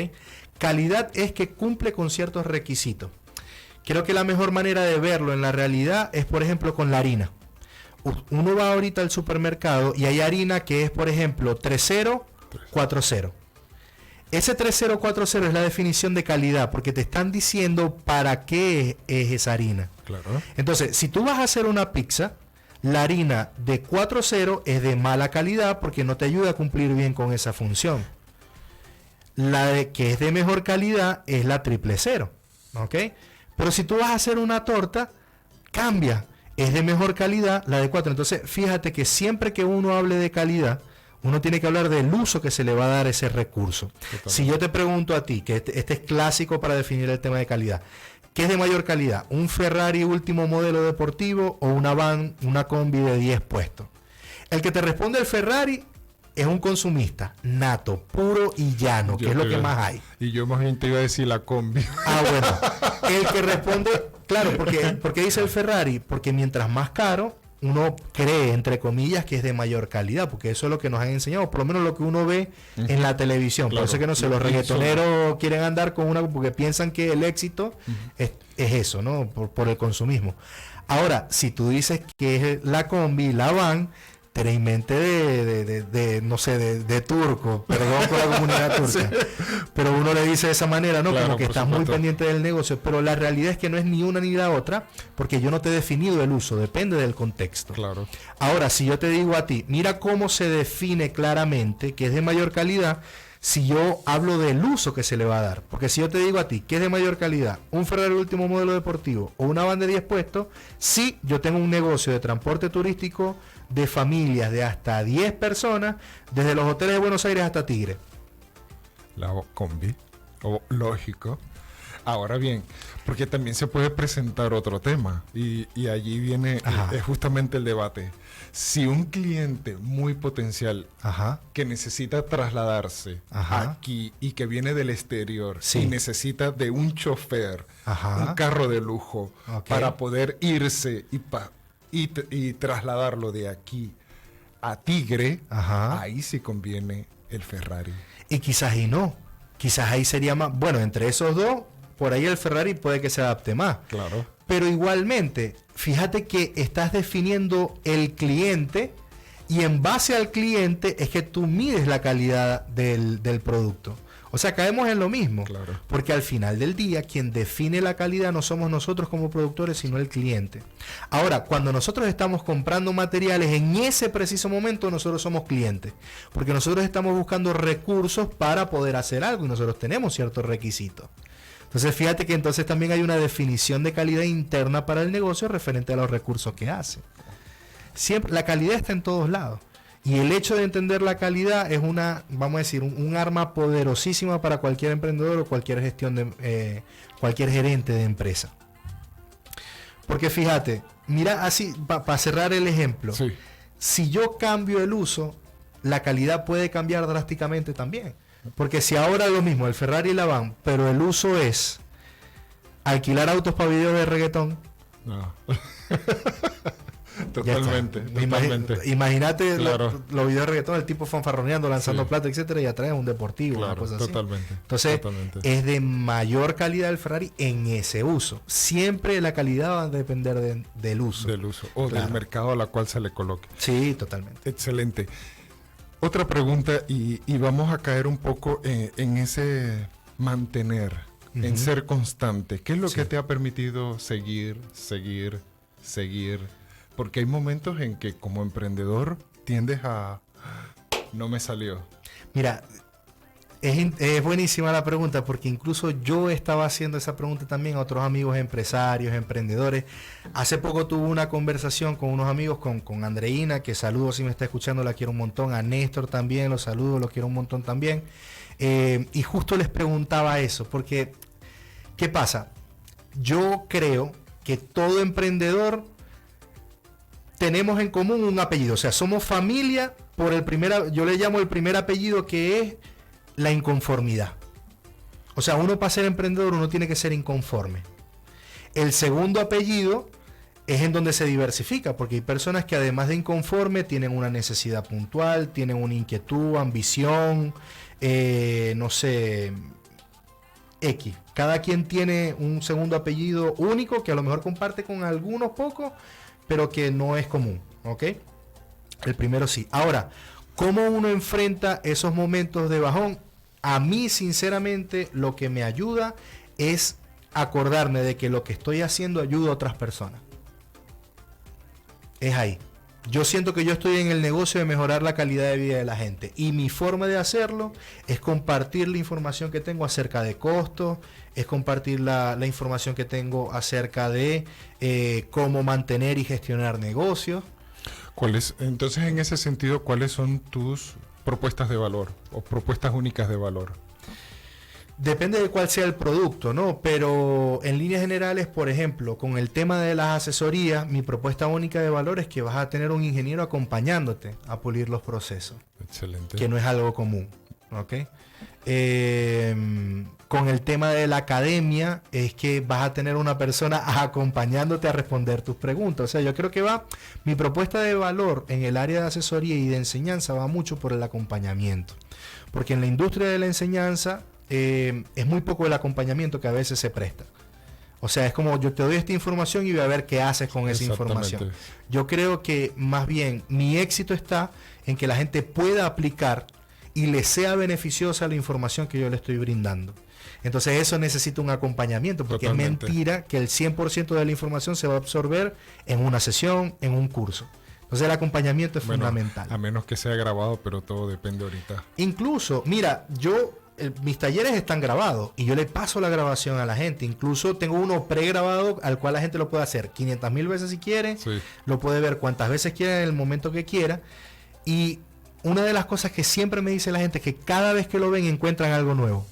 Calidad es que cumple con ciertos requisitos. Creo que la mejor manera de verlo en la realidad es, por ejemplo, con la harina. Uno va ahorita al supermercado y hay harina que es, por ejemplo, 3.0, 4.0. Ese 3.0, 4.0 es la definición de calidad porque te están diciendo para qué es esa harina. Claro. Entonces, si tú vas a hacer una pizza, la harina de 4.0 es de mala calidad porque no te ayuda a cumplir bien con esa función. La que es de mejor calidad es la 0.0. ¿Ok? Pero si tú vas a hacer una torta, cambia. Es de mejor calidad la de 4. Entonces, fíjate que siempre que uno hable de calidad, uno tiene que hablar del uso que se le va a dar a ese recurso. Totalmente. Si yo te pregunto a ti, que este es clásico para definir el tema de calidad, ¿qué es de mayor calidad? ¿Un Ferrari último modelo deportivo o una van, una combi de 10 puestos? El que te responde el Ferrari es un consumista nato, puro y llano, que es lo que más hay. Y yo más bien te iba a decir la combi. Ah, bueno. El que responde, claro, porque dice el Ferrari, porque mientras más caro, uno cree, entre comillas, que es de mayor calidad, porque eso es lo que nos han enseñado, por lo menos lo que uno ve en la televisión. Claro. Por eso es que no sé, los reggaetoneros quieren andar con una, porque piensan que el éxito es eso, ¿no? Por el consumismo. Ahora, si tú dices que es la combi, la van, tenés mente no sé, de turco, perdón por la comunidad turca, sí. Pero uno le dice de esa manera, ¿no? Claro, como que estás muy pendiente del negocio, pero la realidad es que no es ni una ni la otra, porque yo no te he definido el uso, depende del contexto. Claro. Ahora, si yo te digo a ti, mira cómo se define claramente que es de mayor calidad, si yo hablo del uso que se le va a dar, porque si yo te digo a ti que es de mayor calidad, un Ferrari último modelo deportivo o una van de 10 puestos, sí, yo tengo un negocio de transporte turístico de familias de hasta 10 personas, desde los hoteles de Buenos Aires hasta Tigre. La combi, lógico. Ahora bien, porque también se puede presentar otro tema y allí viene justamente el debate. Si un cliente muy potencial que necesita trasladarse aquí y que viene del exterior y necesita de un chofer, un carro de lujo para poder irse y trasladarlo de aquí a Tigre, ahí sí conviene el Ferrari. Y quizás no. Quizás ahí sería más... Bueno, entre esos dos, por ahí el Ferrari puede que se adapte más. Claro. Pero igualmente, fíjate que estás definiendo el cliente y en base al cliente es que tú mides la calidad del producto. O sea, caemos en lo mismo. Claro. Porque al final del día, quien define la calidad no somos nosotros como productores, sino el cliente. Ahora, cuando nosotros estamos comprando materiales, en ese preciso momento nosotros somos clientes. Porque nosotros estamos buscando recursos para poder hacer algo y nosotros tenemos ciertos requisitos. Entonces, fíjate que entonces también hay una definición de calidad interna para el negocio referente a los recursos que hace. Siempre, la calidad está en todos lados. Y el hecho de entender la calidad es vamos a decir, un arma poderosísima para cualquier emprendedor o cualquier cualquier gerente de empresa. Porque fíjate, mira así, para cerrar el ejemplo, si yo cambio el uso, la calidad puede cambiar drásticamente también. Porque si ahora es lo mismo, el Ferrari y la van, pero el uso es alquilar autos para videos de reggaetón. No. Totalmente, Ya está. totalmente. Imagínate Claro. los videos de reggaetón, el tipo fanfarroneando, lanzando Sí. plata, etcétera, y atrás un deportivo, una Claro, cosa así. totalmente. Entonces, totalmente. es de mayor calidad el Ferrari en ese uso. Siempre la calidad va a depender del uso. Del uso o Claro. del mercado a la cual se le coloque. Sí, totalmente. Excelente. Otra pregunta y vamos a caer un poco en ese mantener, en Ujú. ser constante. ¿Qué es lo Sí. que te ha permitido seguir? Porque hay momentos en que como emprendedor tiendes a... No me salió. Mira, es buenísima la pregunta porque incluso yo estaba haciendo esa pregunta también a otros amigos empresarios, emprendedores. Hace poco tuve una conversación con unos amigos, con Andreina, que saludo si me está escuchando, la quiero un montón. A Néstor también, los saludo, lo quiero un montón también. Y justo les preguntaba eso, porque ¿qué pasa? Yo creo que todo emprendedor tenemos en común un apellido, o sea, somos familia por yo le llamo el primer apellido, que es la inconformidad. O sea, uno para ser emprendedor uno tiene que ser inconforme. El segundo apellido es en donde se diversifica, porque hay personas que además de inconforme tienen una necesidad puntual, tienen una inquietud, ambición, no sé, X. Cada quien tiene un segundo apellido único que a lo mejor comparte con algunos pocos, pero que no es común, ¿ok? El primero sí. Ahora, ¿cómo uno enfrenta esos momentos de bajón? A mí, sinceramente, lo que me ayuda es acordarme de que lo que estoy haciendo ayuda a otras personas. Es ahí. Yo siento que yo estoy en el negocio de mejorar la calidad de vida de la gente. Y mi forma de hacerlo es compartir la información que tengo acerca de costos, es compartir la información que tengo acerca de cómo mantener y gestionar negocios. Entonces, en ese sentido, ¿cuáles son tus propuestas de valor o propuestas únicas de valor? Depende de cuál sea el producto, ¿no? Pero en líneas generales, por ejemplo, con el tema de las asesorías, mi propuesta única de valor es que vas a tener un ingeniero acompañándote a pulir los procesos, Excelente. que no es algo común, ¿ok? Con el tema de la academia, es que vas a tener una persona acompañándote a responder tus preguntas. O sea, yo creo que mi propuesta de valor en el área de asesoría y de enseñanza va mucho por el acompañamiento. Porque en la industria de la enseñanza, es muy poco el acompañamiento que a veces se presta. O sea, es como yo te doy esta información y voy a ver qué haces con esa información. Yo creo que más bien mi éxito está en que la gente pueda aplicar y le sea beneficiosa la información que yo le estoy brindando. Entonces eso necesita un acompañamiento, porque Totalmente. es mentira que el 100% de la información se va a absorber en una sesión, en un curso. Entonces el acompañamiento es fundamental. A menos que sea grabado, pero todo depende ahorita. Incluso, mira, mis talleres están grabados y yo le paso la grabación a la gente. Incluso tengo uno pregrabado al cual la gente lo puede hacer 500,000 veces si quiere. Sí. Lo puede ver cuantas veces quiera en el momento que quiera. Y una de las cosas que siempre me dice la gente es que cada vez que lo ven encuentran algo nuevo.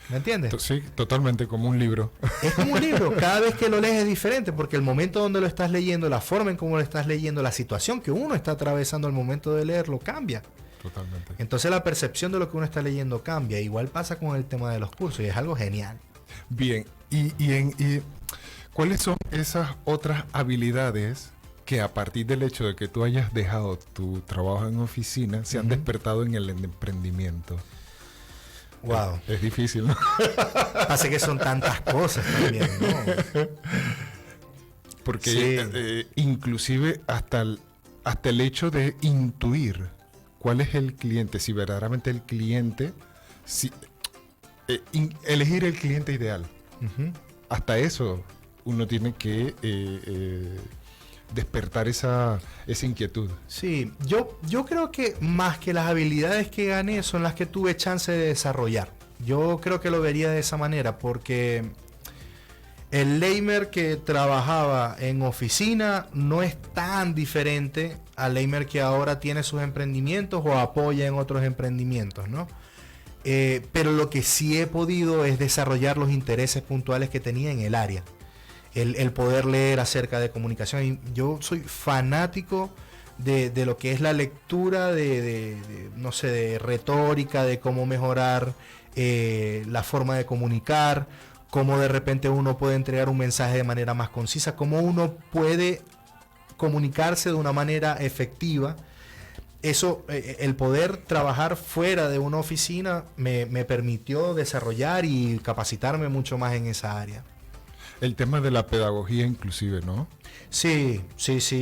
¿Me entiendes? Sí, totalmente, como un libro. Es como un libro, cada vez que lo lees es diferente, porque el momento donde lo estás leyendo, la forma en cómo lo estás leyendo, la situación que uno está atravesando al momento de leerlo cambia. Totalmente. Entonces la percepción de lo que uno está leyendo cambia. Igual pasa con el tema de los cursos y es algo genial. Bien, y ¿cuáles son esas otras habilidades que a partir del hecho de que tú hayas dejado tu trabajo en oficina se han despertado en el emprendimiento? Wow. Es difícil, ¿no? Pasa que son tantas cosas también, ¿no? Porque Sí. inclusive hasta el hecho de intuir cuál es el cliente, si verdaderamente el cliente, elegir el cliente ideal. Ujú. Hasta eso uno tiene que despertar esa inquietud. Sí, yo creo que más que las habilidades que gané son las que tuve chance de desarrollar. Yo creo que lo vería de esa manera, porque el Leimer que trabajaba en oficina no es tan diferente al Leimer que ahora tiene sus emprendimientos o apoya en otros emprendimientos, ¿no? Pero lo que sí he podido es desarrollar los intereses puntuales que tenía en el área. El poder leer acerca de comunicación. Y yo soy fanático de lo que es la lectura no sé, de retórica, de cómo mejorar la forma de comunicar, cómo de repente uno puede entregar un mensaje de manera más concisa, cómo uno puede comunicarse de una manera efectiva. Eso, el poder trabajar fuera de una oficina me permitió desarrollar y capacitarme mucho más en esa área. El tema de la pedagogía inclusive, ¿no? Sí,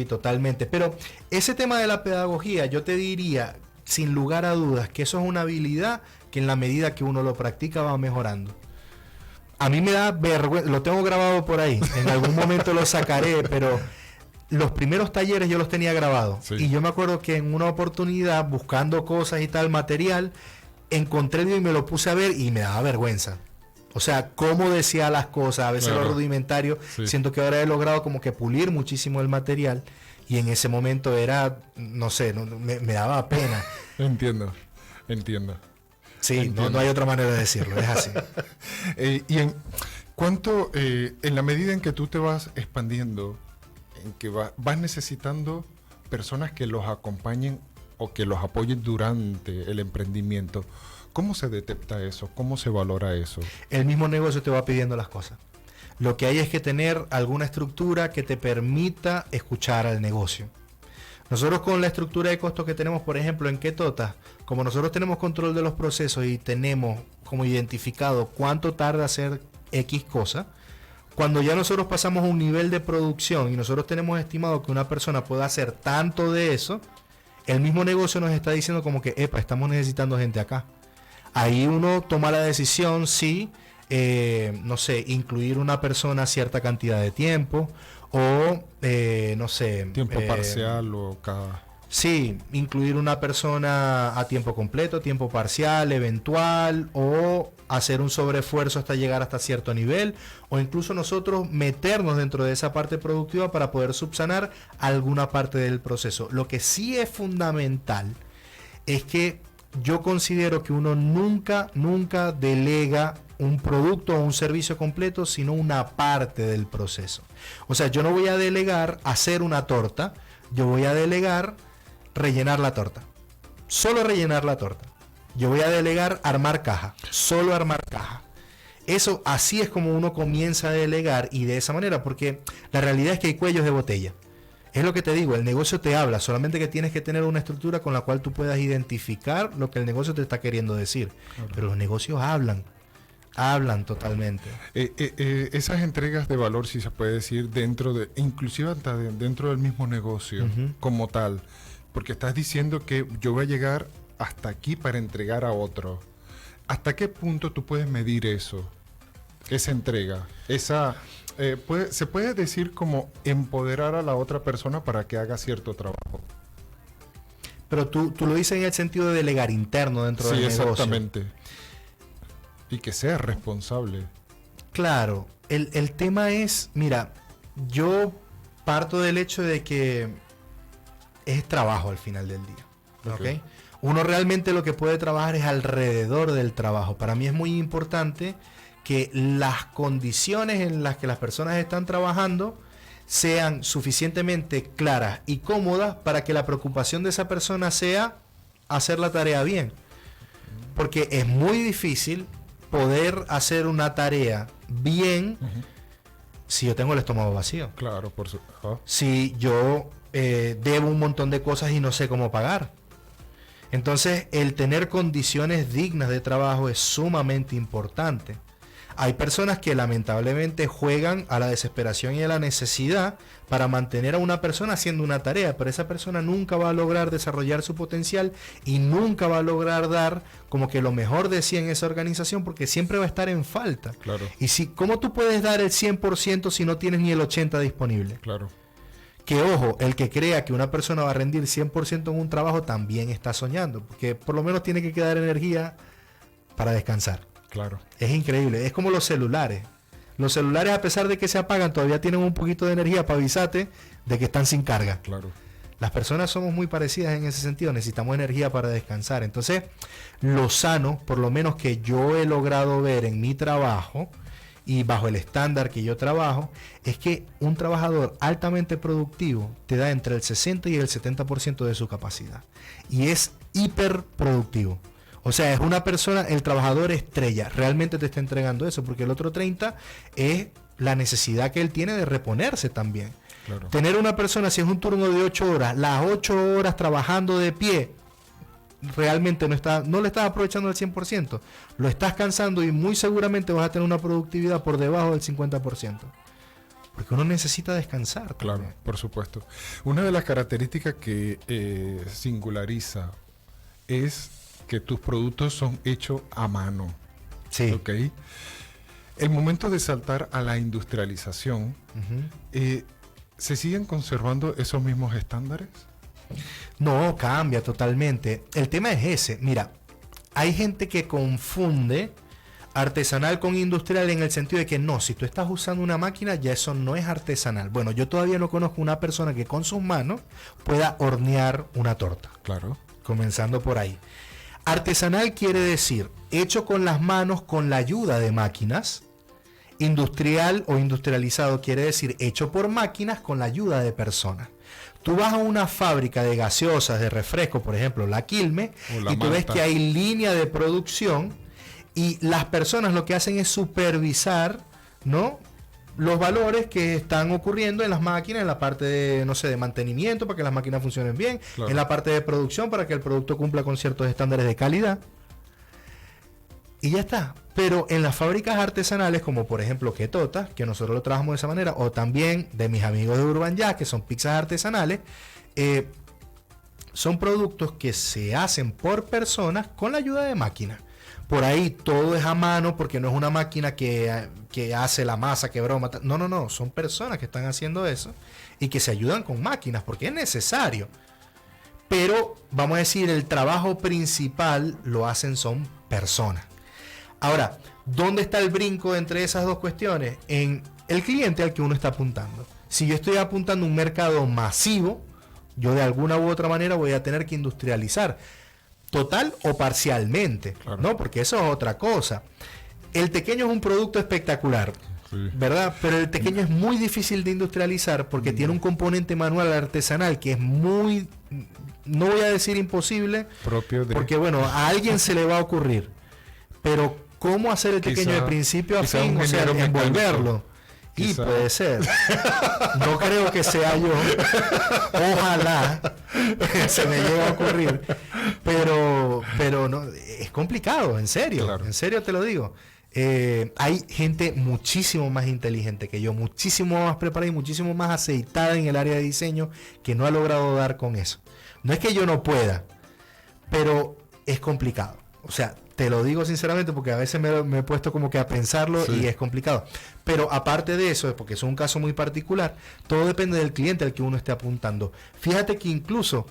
totalmente. Pero ese tema de la pedagogía, yo te diría, sin lugar a dudas, que eso es una habilidad que en la medida que uno lo practica va mejorando. A mí me da vergüenza, lo tengo grabado por ahí, en algún momento lo sacaré, pero los primeros talleres yo los tenía grabados. Sí. Y yo me acuerdo que en una oportunidad, buscando cosas y tal, material, encontré el video y me lo puse a ver y me daba vergüenza. O sea, cómo decía las cosas, a veces lo rudimentario. Sí. Siento que ahora he logrado como que pulir muchísimo el material y en ese momento era, no sé, me daba pena. Entiendo. Sí, no hay otra manera de decirlo, es así. Y en cuanto, en la medida en que tú te vas expandiendo, en que vas necesitando personas que los acompañen o que los apoyen durante el emprendimiento, ¿cómo se detecta eso? ¿Cómo se valora eso? El mismo negocio te va pidiendo las cosas. Lo que hay es que tener alguna estructura que te permita escuchar al negocio. Nosotros con la estructura de costos que tenemos, por ejemplo, en Ketota, como nosotros tenemos control de los procesos y tenemos como identificado cuánto tarda hacer X cosa, cuando ya nosotros pasamos a un nivel de producción y nosotros tenemos estimado que una persona pueda hacer tanto de eso, el mismo negocio nos está diciendo como que, epa, estamos necesitando gente acá. Ahí uno toma la decisión si, no sé, incluir una persona cierta cantidad de tiempo o, no sé... Tiempo parcial o cada... Sí, incluir una persona a tiempo completo, tiempo parcial, eventual, o hacer un sobreesfuerzo hasta llegar hasta cierto nivel, o incluso nosotros meternos dentro de esa parte productiva para poder subsanar alguna parte del proceso. Lo que sí es fundamental es que yo considero que uno nunca delega un producto o un servicio completo, sino una parte del proceso. O sea, yo no voy a delegar hacer una torta, yo voy a delegar rellenar la torta. Solo rellenar la torta. Yo voy a delegar armar caja. Solo armar caja. Eso, así es como uno comienza a delegar y de esa manera, porque la realidad es que hay cuellos de botella. Es lo que te digo, el negocio te habla, solamente que tienes que tener una estructura con la cual tú puedas identificar lo que el negocio te está queriendo decir. Claro. Pero los negocios hablan totalmente. Esas entregas de valor, si se puede decir, inclusive hasta dentro del mismo negocio, como tal, porque estás diciendo que yo voy a llegar hasta aquí para entregar a otro. ¿Hasta qué punto tú puedes medir eso? Esa entrega, se puede decir como empoderar a la otra persona para que haga cierto trabajo. Pero tú lo dices en el sentido de delegar interno dentro del negocio. Sí, exactamente. Y que sea responsable. Claro, el tema es, mira, yo parto del hecho de que es trabajo al final del día. ¿Okay? Uno realmente lo que puede trabajar es alrededor del trabajo. Para mí es muy importante que las condiciones en las que las personas están trabajando sean suficientemente claras y cómodas para que la preocupación de esa persona sea hacer la tarea bien. Porque es muy difícil poder hacer una tarea bien si yo tengo el estómago vacío. Claro, por supuesto. Si yo debo un montón de cosas y no sé cómo pagar. Entonces, el tener condiciones dignas de trabajo es sumamente importante. Hay personas que lamentablemente juegan a la desesperación y a la necesidad para mantener a una persona haciendo una tarea, pero esa persona nunca va a lograr desarrollar su potencial y nunca va a lograr dar como que lo mejor de sí en esa organización, porque siempre va a estar en falta. Claro. Y ¿cómo tú puedes dar el 100% si no tienes ni el 80% disponible? Claro. Que ojo, el que crea que una persona va a rendir 100% en un trabajo también está soñando, porque por lo menos tiene que quedar energía para descansar. Claro. Es increíble, es como los celulares. Los celulares, a pesar de que se apagan, todavía tienen un poquito de energía para avisarte de que están sin carga. Claro. Las personas somos muy parecidas en ese sentido, necesitamos energía para descansar. Entonces, lo sano, por lo menos que yo he logrado ver en mi trabajo y bajo el estándar que yo trabajo, es que un trabajador altamente productivo te da entre el 60 y el 70% de su capacidad. Y es hiperproductivo. O sea, es una persona, el trabajador estrella, realmente te está entregando eso, porque el otro 30 es la necesidad que él tiene de reponerse también. Claro. Tener una persona, si es un turno de 8 horas, las 8 horas trabajando de pie, realmente no le estás aprovechando al 100%. Lo estás cansando y muy seguramente vas a tener una productividad por debajo del 50%. Porque uno necesita descansar. Claro, también. por supuesto. Una de las características que singulariza es que tus productos son hechos a mano. Sí. ¿Ok? El momento de saltar a la industrialización, Ujú. ¿se siguen conservando esos mismos estándares? No, cambia totalmente. El tema es ese. Mira, hay gente que confunde artesanal con industrial en el sentido de que no, si tú estás usando una máquina, ya eso no es artesanal. Bueno, yo todavía no conozco una persona que con sus manos pueda hornear una torta. Claro. Comenzando por ahí. Artesanal quiere decir hecho con las manos con la ayuda de máquinas. Industrial o industrializado quiere decir hecho por máquinas con la ayuda de personas. Tú vas a una fábrica de gaseosas, de refresco, por ejemplo, la Quilmes, y tú ves que hay línea de producción y las personas lo que hacen es supervisar, ¿no?, los valores que están ocurriendo en las máquinas, en la parte de, no sé, de mantenimiento para que las máquinas funcionen bien, Claro. en la parte de producción para que el producto cumpla con ciertos estándares de calidad. Y ya está. Pero en las fábricas artesanales, como por ejemplo Ketota, que nosotros lo trabajamos de esa manera, o también de mis amigos de Urban Jazz, que son pizzas artesanales, son productos que se hacen por personas con la ayuda de máquinas. Por ahí todo es a mano porque no es una máquina que hace la masa, que broma. No. Son personas que están haciendo eso y que se ayudan con máquinas porque es necesario. Pero, vamos a decir, el trabajo principal lo hacen son personas. Ahora, ¿dónde está el brinco entre esas dos cuestiones? En el cliente al que uno está apuntando. Si yo estoy apuntando a un mercado masivo, yo de alguna u otra manera voy a tener que industrializar. Total o parcialmente, Claro. ¿no? Porque eso es otra cosa. El tequeño es un producto espectacular, Sí. ¿verdad? Pero el tequeño es muy difícil de industrializar porque tiene un componente manual artesanal que es muy, no voy a decir imposible, Propio de... porque bueno, a alguien se le va a ocurrir. Pero ¿cómo hacer el tequeño de principio a quizá fin? un O sea, ingeniero envolverlo. Y Quizá. puede ser. No creo que sea yo. Ojalá se me llegue a ocurrir. Pero no, es complicado, en serio. Claro. En serio te lo digo. Hay gente muchísimo más inteligente que yo, muchísimo más preparada y muchísimo más aceitada en el área de diseño que no ha logrado dar con eso. No es que yo no pueda, pero es complicado. O sea, te lo digo sinceramente porque a veces me he puesto como que a pensarlo Sí. y es complicado. Pero aparte de eso, porque es un caso muy particular, todo depende del cliente al que uno esté apuntando. Fíjate que incluso,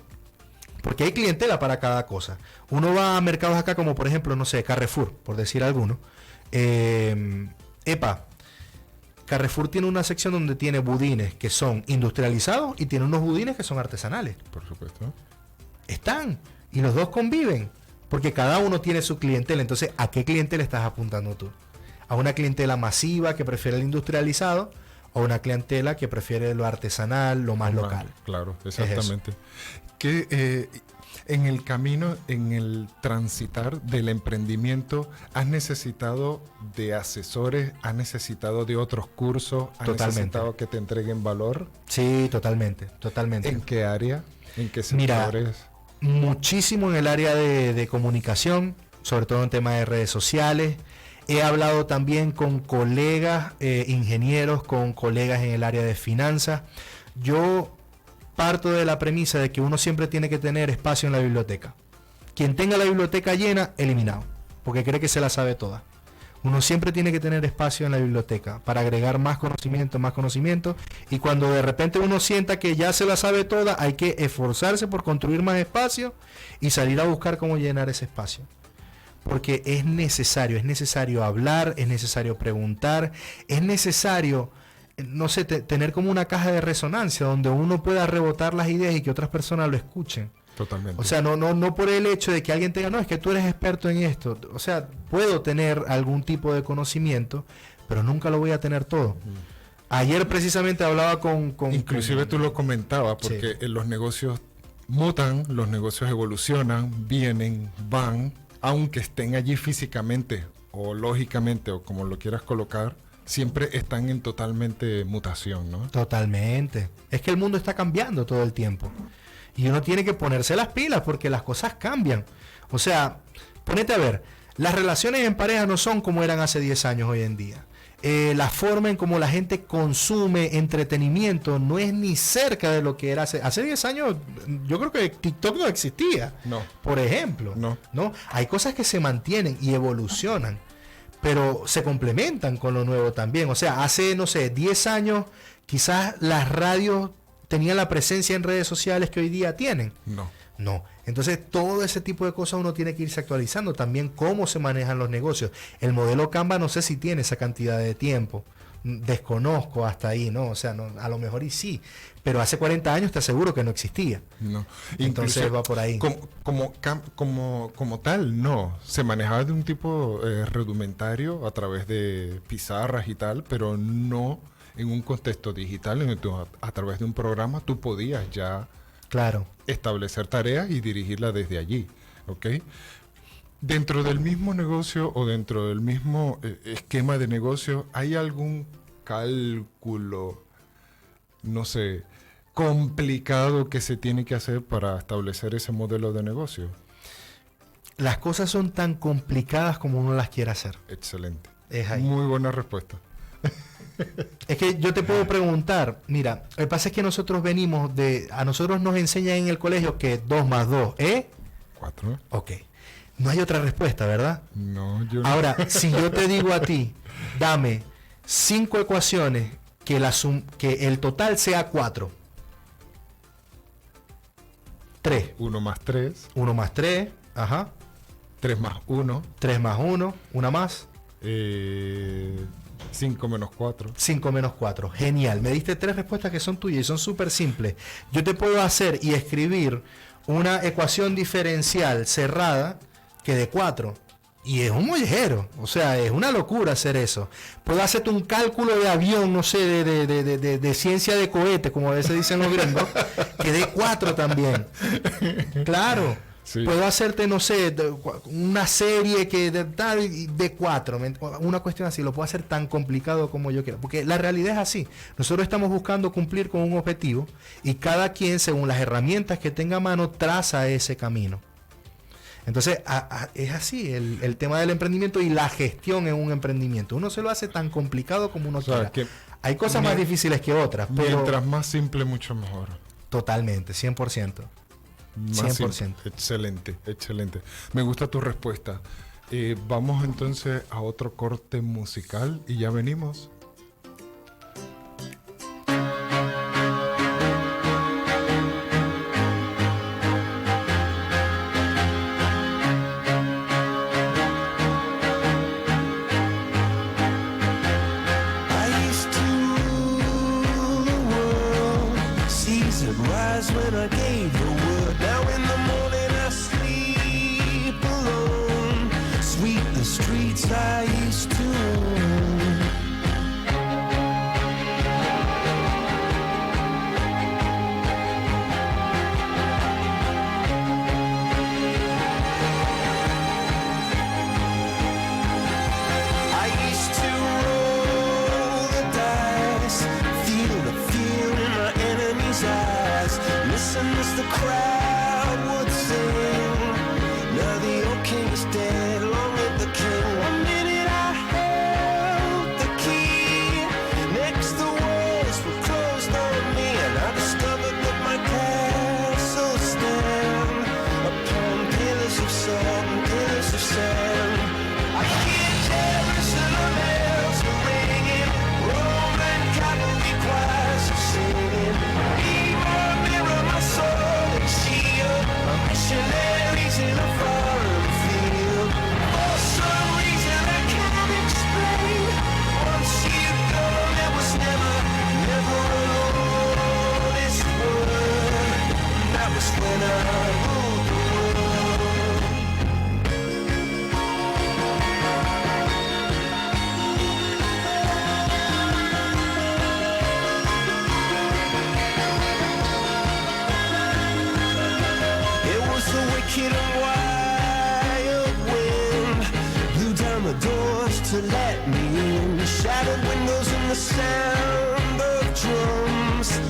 porque hay clientela para cada cosa. Uno va a mercados acá como por ejemplo, no sé, Carrefour, por decir alguno. Carrefour tiene una sección donde tiene budines que son industrializados y tiene unos budines que son artesanales. Por supuesto. Están y los dos conviven porque cada uno tiene su clientela. Entonces, ¿a qué clientela estás apuntando tú? ¿A una clientela masiva que prefiere el industrializado o una clientela que prefiere lo artesanal, lo más local? Claro, exactamente. Que en el camino, en el transitar del emprendimiento, ¿has necesitado de asesores? ¿Has necesitado de otros cursos? ¿Has Totalmente. necesitado que te entreguen valor? Sí, totalmente. ¿En qué área? ¿En qué Mira, sectores? muchísimo en el área de comunicación, sobre todo en temas de redes sociales. He hablado también con colegas ingenieros, con colegas en el área de finanzas. Yo parto de la premisa de que uno siempre tiene que tener espacio en la biblioteca. Quien tenga la biblioteca llena, eliminado, porque cree que se la sabe toda. Uno siempre tiene que tener espacio en la biblioteca para agregar más conocimiento, y cuando de repente uno sienta que ya se la sabe toda, hay que esforzarse por construir más espacio y salir a buscar cómo llenar ese espacio. Porque es necesario hablar, es necesario preguntar, es necesario, no sé, tener como una caja de resonancia donde uno pueda rebotar las ideas y que otras personas lo escuchen. Totalmente. O sea, no por el hecho de que alguien te diga, no, es que tú eres experto en esto. O sea, puedo tener algún tipo de conocimiento, pero nunca lo voy a tener todo. Ayer precisamente hablaba con Inclusive tú lo comentabas, porque los negocios mutan, los negocios evolucionan, vienen, van, aunque estén allí físicamente o lógicamente o como lo quieras colocar, siempre están en totalmente mutación, ¿no? Totalmente. Es que el mundo está cambiando todo el tiempo. Y uno tiene que ponerse las pilas porque las cosas cambian. O sea, ponete a ver, las relaciones en pareja no son como eran hace 10 años hoy en día. La forma en cómo la gente consume entretenimiento no es ni cerca de lo que era hace 10 años. Yo creo que TikTok no existía. No. Por ejemplo. No. Hay cosas que se mantienen y evolucionan, pero se complementan con lo nuevo también. O sea, hace, no sé, 10 años quizás las radios tenían la presencia en redes sociales que hoy día tienen. No. Entonces, todo ese tipo de cosas uno tiene que irse actualizando. También cómo se manejan los negocios. El modelo Canva no sé si tiene esa cantidad de tiempo. Desconozco hasta ahí, ¿no? O sea, no, a lo mejor y sí. Pero hace 40 años te aseguro que no existía. No. Entonces Incluso, va por ahí. Como tal, no. Se manejaba de un tipo rudimentario a través de pizarras y tal, pero no en un contexto digital. En el que a través de un programa tú podías ya... Claro. Establecer tareas y dirigirlas desde allí, ¿ok? Dentro del mismo negocio o dentro del mismo esquema de negocio, ¿hay algún cálculo, no sé, complicado que se tiene que hacer para establecer ese modelo de negocio? Las cosas son tan complicadas como uno las quiere hacer. Excelente. Es ahí. Muy buena respuesta. Es que yo te puedo preguntar, mira, lo que pasa es que nosotros a nosotros nos enseñan en el colegio que 2 más 2 es 4. Ok. No hay otra respuesta, ¿verdad? No, yo no. Ahora, si yo te digo a ti, dame 5 ecuaciones que el total sea 4. 3. 1 más 3. 1 más 3. Ajá. 3 más 1. 3 más 1. Una más. 5 menos 4. 5 menos 4. Genial. Me diste 3 respuestas que son tuyas y son súper simples. Yo te puedo hacer y escribir una ecuación diferencial cerrada que de 4. Y es un mollejero. O sea, es una locura hacer eso. Puedo hacerte un cálculo de avión, no sé, de ciencia de cohete, como a veces dicen los gringos, que de 4 también. Claro. Sí. Puedo hacerte, no sé, una serie que de 4, una cuestión así, lo puedo hacer tan complicado como yo quiera, porque la realidad es así. Nosotros estamos buscando cumplir con un objetivo y cada quien, según las herramientas que tenga a mano, traza ese camino. Entonces, es así el tema del emprendimiento y la gestión en un emprendimiento. Uno se lo hace tan complicado como uno quiera. Hay cosas más difíciles que otras, pero... Mientras más simple, mucho mejor. Totalmente, 100%. 100%. Excelente. Me gusta tu respuesta. Vamos entonces a otro corte musical y ya venimos. To let me in. shattered windows and the sound of drums.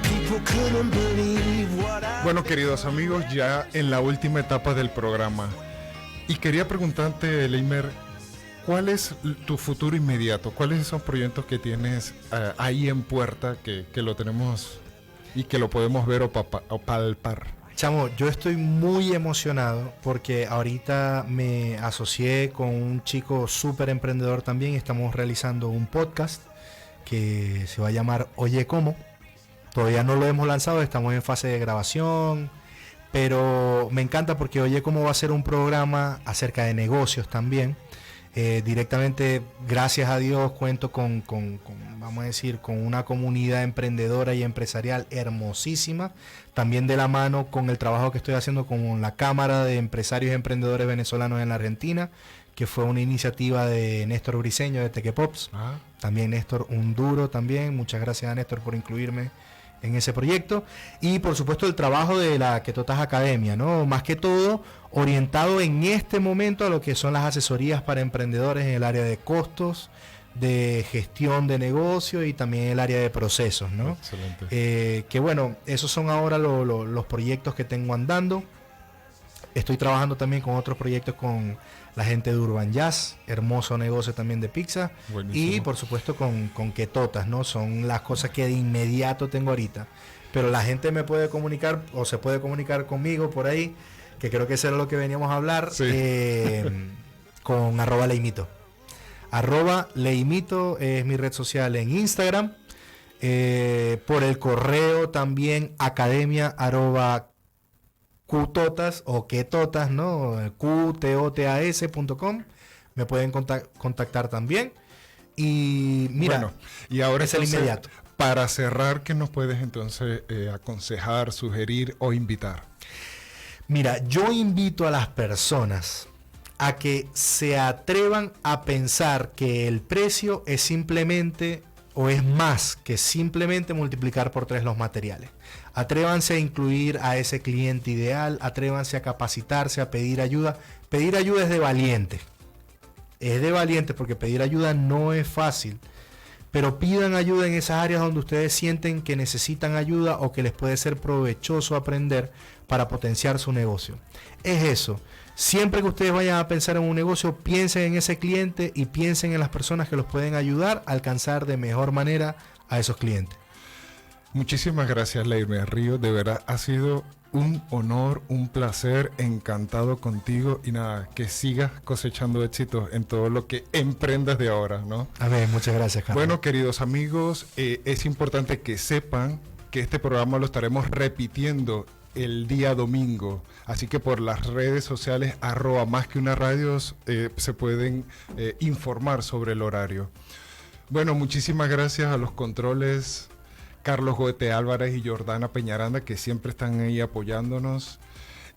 People couldn't believe what I... Bueno, queridos amigos, ya en la última etapa del programa. Y quería preguntarte, Leimer, ¿cuál es tu futuro inmediato? ¿Cuáles son proyectos que tienes ahí en puerta que lo tenemos y que lo podemos ver o palpar? Chamo, yo estoy muy emocionado porque ahorita me asocié con un chico súper emprendedor también. Estamos realizando un podcast que se va a llamar Oye Cómo. Todavía no lo hemos lanzado, estamos en fase de grabación, pero me encanta porque Oye Cómo va a ser un programa acerca de negocios también. Directamente, gracias a Dios, cuento con, vamos a decir, con una comunidad emprendedora y empresarial hermosísima. También de la mano con el trabajo que estoy haciendo con la Cámara de Empresarios y Emprendedores Venezolanos en la Argentina, que fue una iniciativa de Néstor Briceño de Tequepops. También Néstor, un duro también. Muchas gracias a Néstor por incluirme en ese proyecto. Y por supuesto el trabajo de la Ketotas Academia, ¿no? Más que todo orientado en este momento a lo que son las asesorías para emprendedores en el área de costos, de gestión de negocio y también el área de procesos, ¿no? Excelente. Que bueno, esos son ahora los proyectos que tengo andando. Estoy trabajando también con otros proyectos con la gente de Urban Jazz, hermoso negocio también de pizza. Buenísimo. Y por supuesto con Ketotas, ¿no? Son las cosas que de inmediato tengo ahorita. Pero la gente me puede comunicar o se puede comunicar conmigo por ahí, que creo que eso era lo que veníamos a hablar, sí. Con @leimito. @leimito es mi red social en Instagram. Por el correo también academia@qtotas o ketotas, ¿no? qtotas.com. Me pueden contactar también. Y mira, bueno, y ahora es el inmediato. Para cerrar, ¿qué nos puedes entonces aconsejar, sugerir o invitar? Mira, yo invito a las personas a que se atrevan a pensar que el precio es simplemente o es más que simplemente multiplicar por 3 los materiales. Atrévanse a incluir a ese cliente ideal, atrévanse a capacitarse, a pedir ayuda. Pedir ayuda es de valiente. Es de valiente porque pedir ayuda no es fácil. Pero pidan ayuda en esas áreas donde ustedes sienten que necesitan ayuda o que les puede ser provechoso aprender para potenciar su negocio. Es eso. Siempre que ustedes vayan a pensar en un negocio, piensen en ese cliente y piensen en las personas que los pueden ayudar a alcanzar de mejor manera a esos clientes. Muchísimas gracias, Leimer Ríos. De verdad ha sido un honor, un placer, encantado contigo y nada, que sigas cosechando éxitos en todo lo que emprendas de ahora, ¿no? A ver, muchas gracias, Carlos. Bueno, queridos amigos, es importante que sepan que este programa lo estaremos repitiendo el día domingo, así que por las redes sociales @másqueunaradio se pueden informar sobre el horario. Bueno, muchísimas gracias a los controles Carlos Goete Álvarez y Jordana Peñaranda, que siempre están ahí apoyándonos.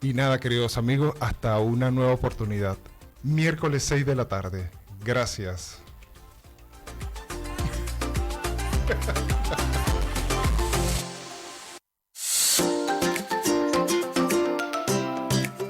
Y nada, queridos amigos, hasta una nueva oportunidad. Miércoles 6 de la tarde. Gracias.